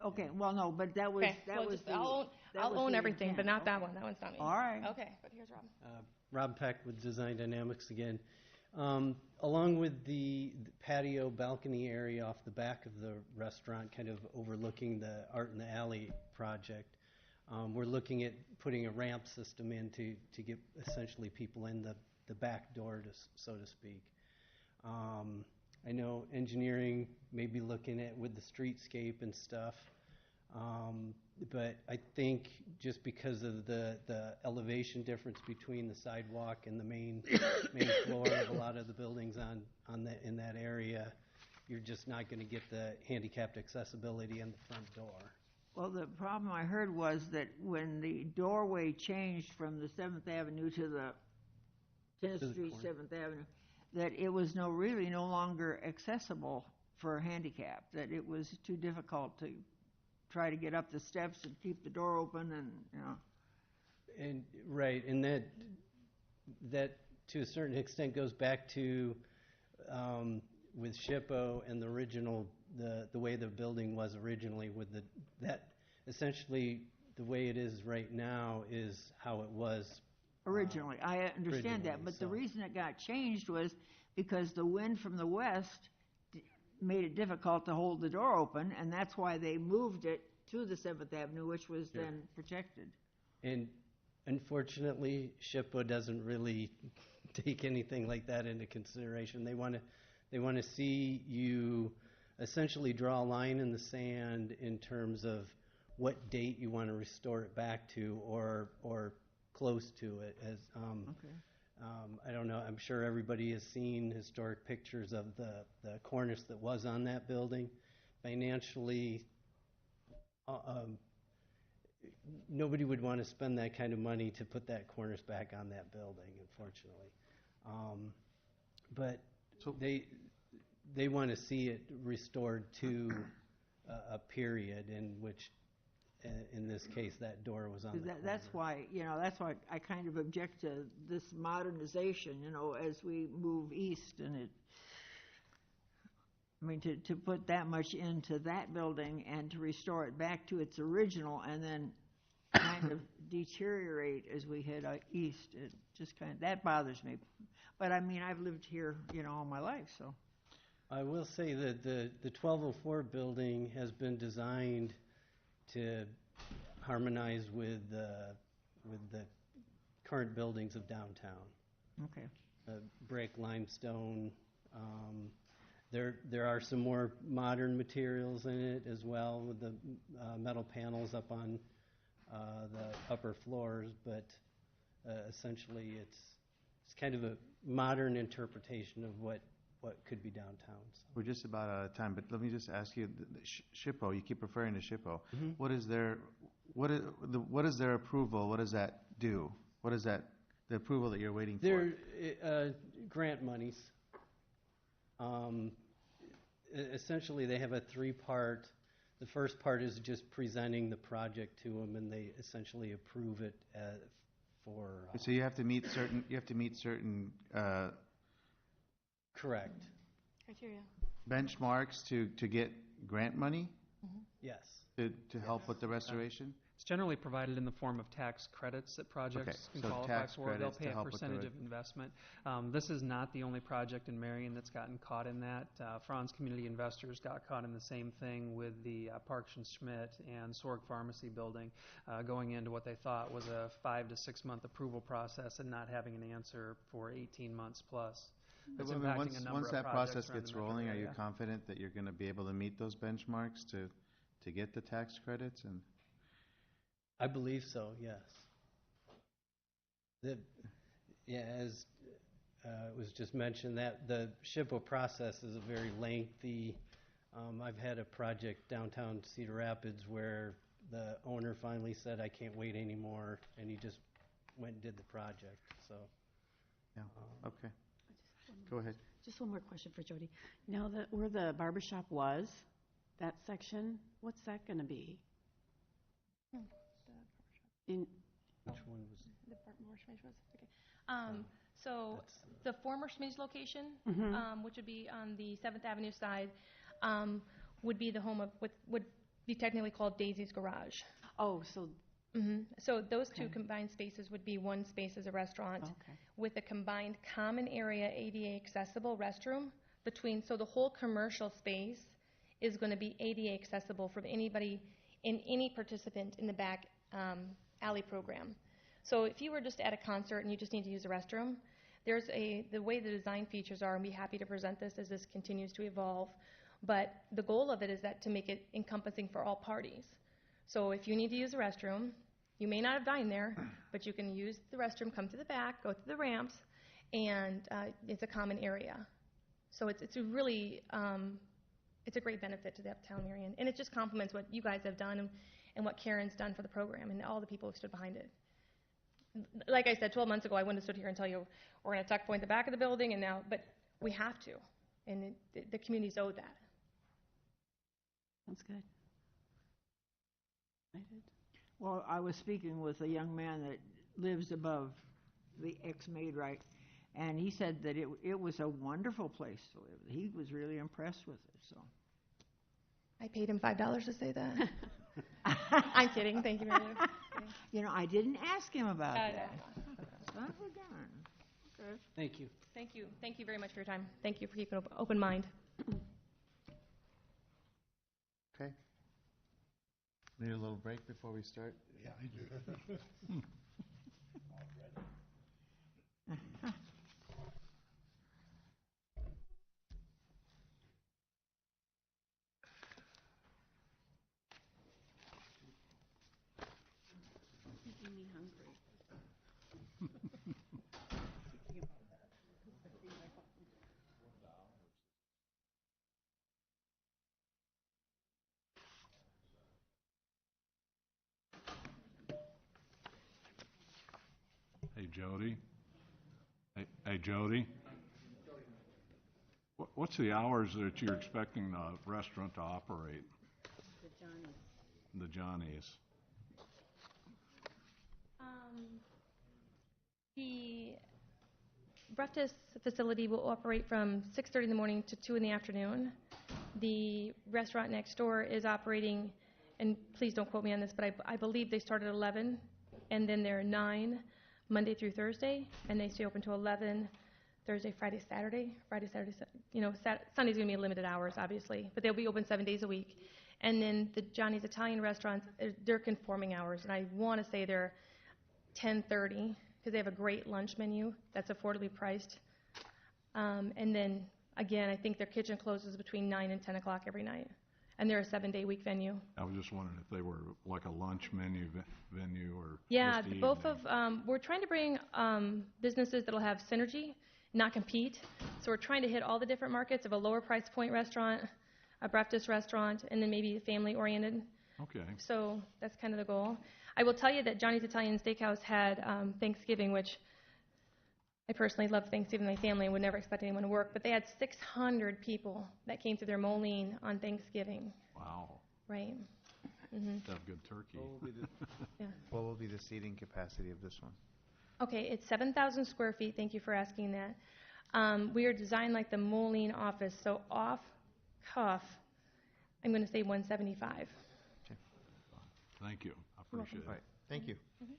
Okay, well, no, but that was, Okay, that well, was just, the... I'll own everything, intent. but not that Okay. one. That one's not me. All right. Okay, but here's Rob. Rob Peck with Design Dynamics again. Along with the patio balcony area off the back of the restaurant, kind of overlooking the Art in the Alley project, we're looking at putting a ramp system in to get essentially people in the back door, so to speak. I know engineering may be looking at with the streetscape and stuff, but I think just because of the elevation difference between the sidewalk and the main floor of a lot of the buildings in that area, you're just not going to get the handicapped accessibility in the front door. Well, the problem I heard was that when the doorway changed from the 7th Avenue to the 10th Street, corner. 7th Avenue, that it was no longer accessible for a handicap, that it was too difficult to try to get up the steps and keep the door open and, And right, and that to a certain extent goes back to with SHPO and the original the way the building was originally with that essentially the way it is right now is how it was originally. I understand that, but the reason it got changed was because the wind from the west made it difficult to hold the door open, and that's why they moved it to the 7th Avenue, which was then protected. And unfortunately, SHPO doesn't really take anything like that into consideration. They want to see you essentially draw a line in the sand in terms of what date you want to restore it back to, or close to it. As I don't know, I'm sure everybody has seen historic pictures of the cornice that was on that building. Financially, nobody would want to spend that kind of money to put that cornice back on that building, unfortunately. But they want to see it restored to a period in which in this case, that door was on the corner. That's why, that's why I kind of object to this modernization, as we move east, and to put that much into that building and to restore it back to its original and then kind of deteriorate as we head out east, it just that bothers me. But I've lived here, all my life, so. I will say that the 1204 building has been designed to harmonize with the current buildings of downtown. Okay. Brick, limestone. There are some more modern materials in it as well, with the metal panels up on the upper floors, but essentially it's kind of a modern interpretation of what could be downtown. So. We're just about out of time, but let me just ask you, SHPO, you keep referring to SHPO. Mm-hmm. What is their approval? What does that do? What is that, the approval that you're waiting for? They're grant monies. Essentially, they have a three-part. The first part is just presenting the project to them, and they essentially approve it for. So you have to meet certain. Correct. Criteria. Benchmarks to get grant money Yes. to help with the restoration. It's generally provided in the form of tax credits that projects can so qualify tax for. They'll credits pay to a help with the percentage of investment. This is not the only project in Marion that's gotten caught in that. Franz Community Investors got caught in the same thing with the Parks and Schmidt and Sorg Pharmacy building, going into what they thought was a 5 to 6 month approval process and not having an answer for 18 months plus. It's impacting a number Once of that projects process around gets the metro rolling, are you area. confident that you're going to be able to meet those benchmarks to get the tax credits? And I believe so, yes. As it was just mentioned, that the SHPO process is a very lengthy. I've had a project downtown Cedar Rapids where the owner finally said, "I can't wait anymore," and he just went and did the project. So. yeah, okay. Go ahead. Just one more question for Jody. Now that where the barber shop was, that section, what's that going to be? In Which one was? The former Schmidge was, okay. So the former Schmidge location, which would be on the 7th Avenue side, would be the home of what would be technically called Daisy's Garage. Oh, so. So those two combined spaces would be one space as a restaurant with a combined common area ADA accessible restroom between. So the whole commercial space is going to be ADA accessible for anybody and any participant in the back alley program. So if you were just at a concert and you just need to use a restroom, the way the design features are, and we'll be happy to present this as this continues to evolve, but the goal of it is that to make it encompassing for all parties. So if you need to use a restroom, you may not have dined there, but you can use the restroom, come to the back, go through the ramps, and it's a common area. So it's a really, it's a great benefit to the Uptown Marion, and it just complements what you guys have done and what Karen's done for the program and all the people who stood behind it. Like I said, 12 months ago, I wouldn't have stood here and tell you we're going to tuck point the back of the building, and now, but we have to, and the community's owed that. Sounds good. I did. Well, I was speaking with a young man that lives above the ex-maid, right? And he said that it was a wonderful place to live. He was really impressed with it, so. I paid him $5 to say that. I'm kidding. Thank you very much. I didn't ask him about that. Son of a gun. Okay. Thank you. Thank you. Thank you very much for your time. Thank you for keeping an open mind. Okay. Need a little break before we start? Yeah, I do. Making me hungry. Hey, Jody. Hey, Jody. What's the hours that you're expecting the restaurant to operate? The Johnny's. The Johnny's. The breakfast facility will operate from 6:30 in the morning to 2 in the afternoon. The restaurant next door is operating, and please don't quote me on this, but I believe they start at 11, and then they're 9 Monday through Thursday, and they stay open to 11 Thursday, Friday, Saturday. Sunday's going to be limited hours, obviously, but they'll be open 7 days a week. And then the Johnny's Italian restaurants, they're conforming hours, and I want to say they're 10:30 because they have a great lunch menu that's affordably priced. And then, again, I think their kitchen closes between 9 and 10 o'clock every night, and they're a 7-day-week venue. I was just wondering if they were like a lunch venue or Yeah, just the both evening. of, we're trying to bring businesses that'll have synergy, not compete. So we're trying to hit all the different markets of a lower price point restaurant, a breakfast restaurant, and then maybe family-oriented. Okay. So that's kind of the goal. I will tell you that Johnny's Italian Steakhouse had Thanksgiving, which I personally love Thanksgiving with my family and would never expect anyone to work, but they had 600 people that came to their Moline on Thanksgiving. Wow. Right. Mm-hmm. Have good turkey. Yeah. What will be the seating capacity of this one? Okay, it's 7,000 square feet. Thank you for asking that. We are designed like the Moline office, so off cuff, I'm going to say 175. Thank you. I appreciate it. All right, thank you. Mhm.